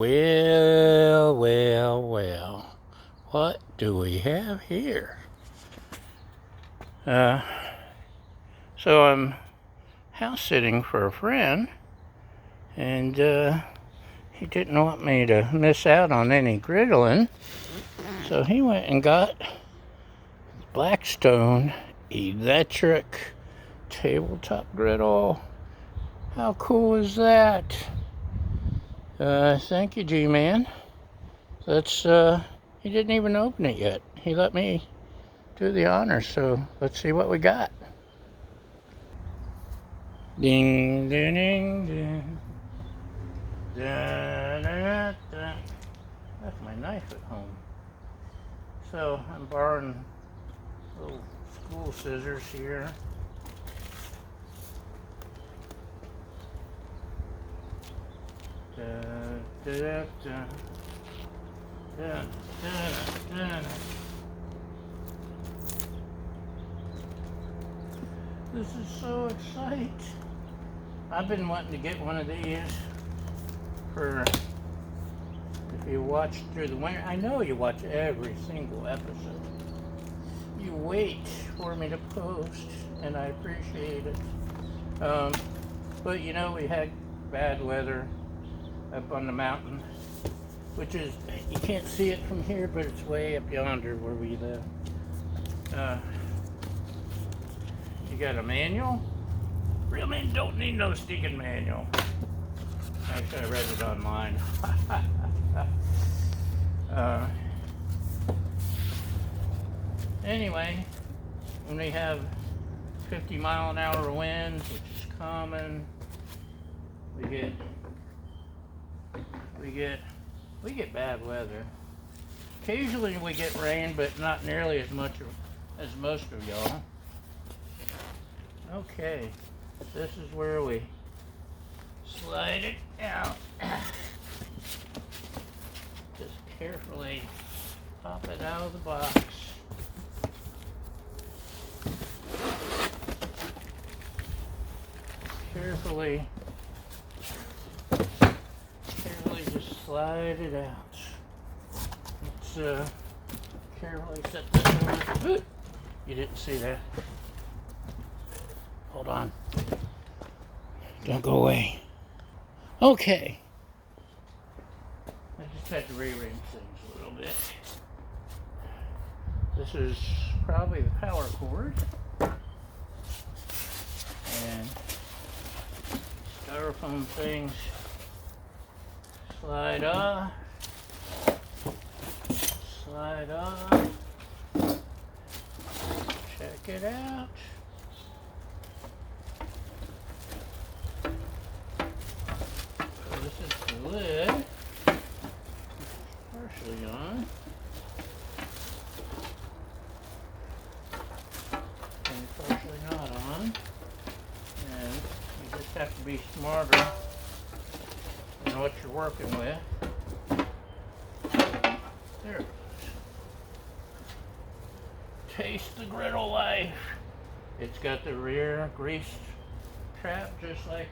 Well, well, well. What do we have here? Uh, so I'm house sitting for a friend, and he didn't want me to miss out on any griddling, so he went and got Blackstone electric tabletop griddle. How cool is that? Thank you, G-Man. That's, he didn't even open it yet. He let me do the honors, so let's see what we got. Ding, ding, ding, ding. Da, da, da. Left my knife at home. So I'm borrowing little school scissors here. Da, da, da, da. Da, da, da, da. This is so exciting. I've been wanting to get one of these for, if you watch through the winter. I know you watch every single episode. You wait for me to post, and I appreciate it. But you know, we had bad weather up on the mountain, which is, you can't see it from here, but it's way up yonder where we live. You got a manual? Real men don't need no stinking manual. Actually, I read it online. Anyway, when we have 50-mile-an-hour winds, which is common, we get bad weather. Occasionally we get rain, but not nearly as much as most of y'all. Okay, this is where we slide it out. Just carefully pop it out of the box. Carefully just slide it out. Let's carefully set this over. You didn't see that. Hold on. Don't go away. Okay. I just had to rearrange things a little bit. This is probably the power cord. And styrofoam things slide off. Slide off. Check it out. So this is the lid. Partially on. And partially not on. And you just have to be smarter in what you're working with. There it goes. Taste the griddle life. It's got the rear grease trap just like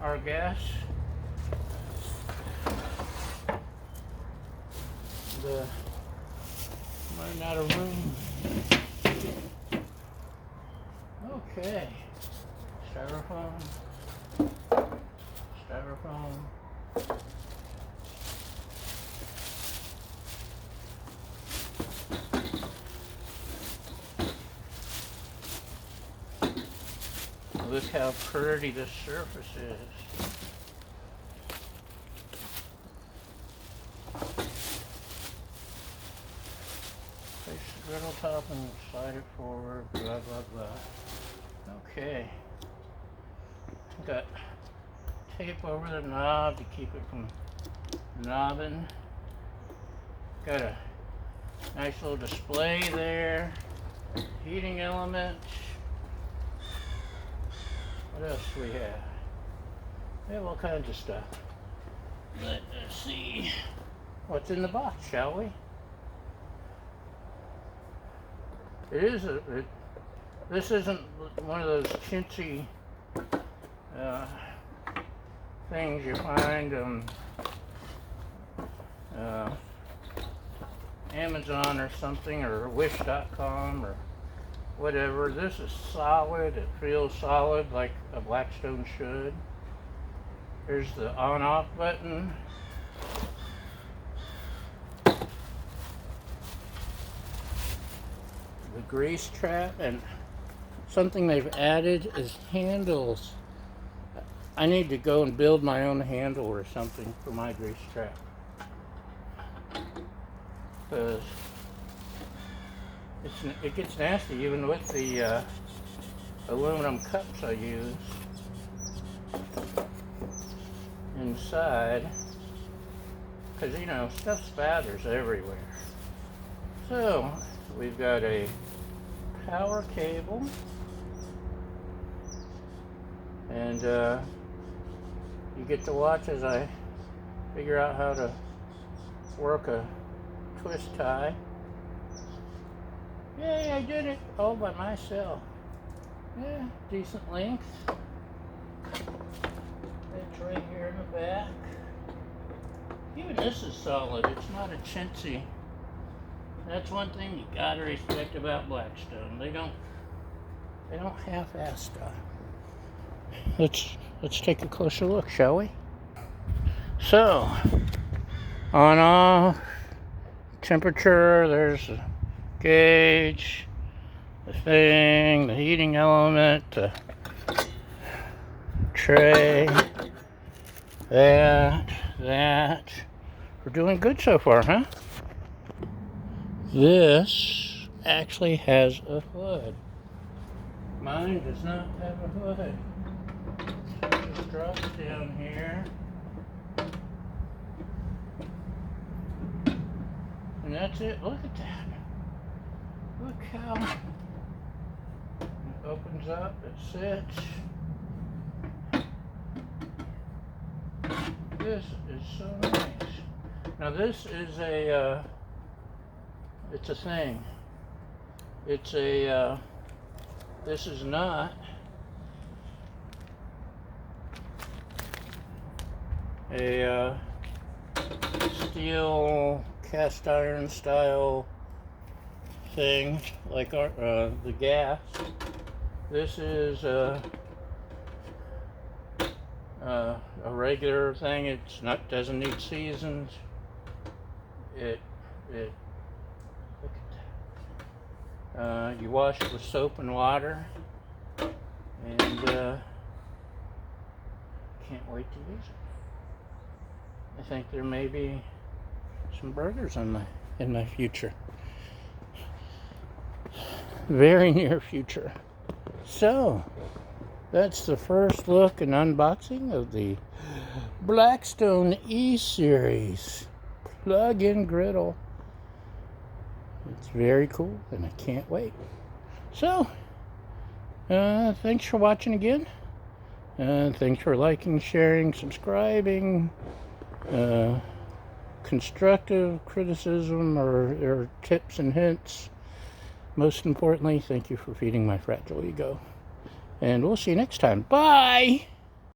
our gas. Running out of room. Okay. Styrofoam. Look how pretty this surface is. Place the griddle top and slide it forward, blah, blah, blah. Okay. Got tape over the knob to keep it from knobbing. Got a nice little display there. Heating element. What else do we have? We have all kinds of stuff. Let's see what's in the box, shall we? This isn't one of those chintzy things you find Amazon or something, or Wish.com or whatever. This is solid. It feels solid like a Blackstone should. Here's the on-off button. The grease trap, and something they've added is handles. I need to go and build my own handle or something for my grease trap, because it gets nasty even with the aluminum cups I use inside, because you know, stuff spatters everywhere. So we've got a power cable, and you get to watch as I figure out how to work a twist tie. Yay, I did it all by myself. Yeah, decent length. It's right here in the back. Even this is solid. It's not a chintzy. That's one thing you gotta respect about Blackstone. They don't half-ass stuff. Let's take a closer look, shall we? So, on off, temperature, there's the gauge, the thing, the heating element, the tray, that. We're doing good so far, huh? This actually has a hood. Mine does not have a hood. It just drops down here. And that's it. Look at that. Look how it opens up, it sits. This is so nice. Now this is it's a thing. It's a, this is not a steel cast iron style thing like the gas. This is a regular thing. It's not, doesn't need seasons. It look at that. You wash it with soap and water, and can't wait to use it. I think there may be some burgers in my future, very near future. So that's the first look and unboxing of the Blackstone E-Series plug-in griddle. It's very cool, and I can't wait. So, thanks for watching again. Thanks for liking, sharing, subscribing. Constructive criticism or tips and hints. Most importantly, thank you for feeding my fragile ego. And we'll see you next time. Bye!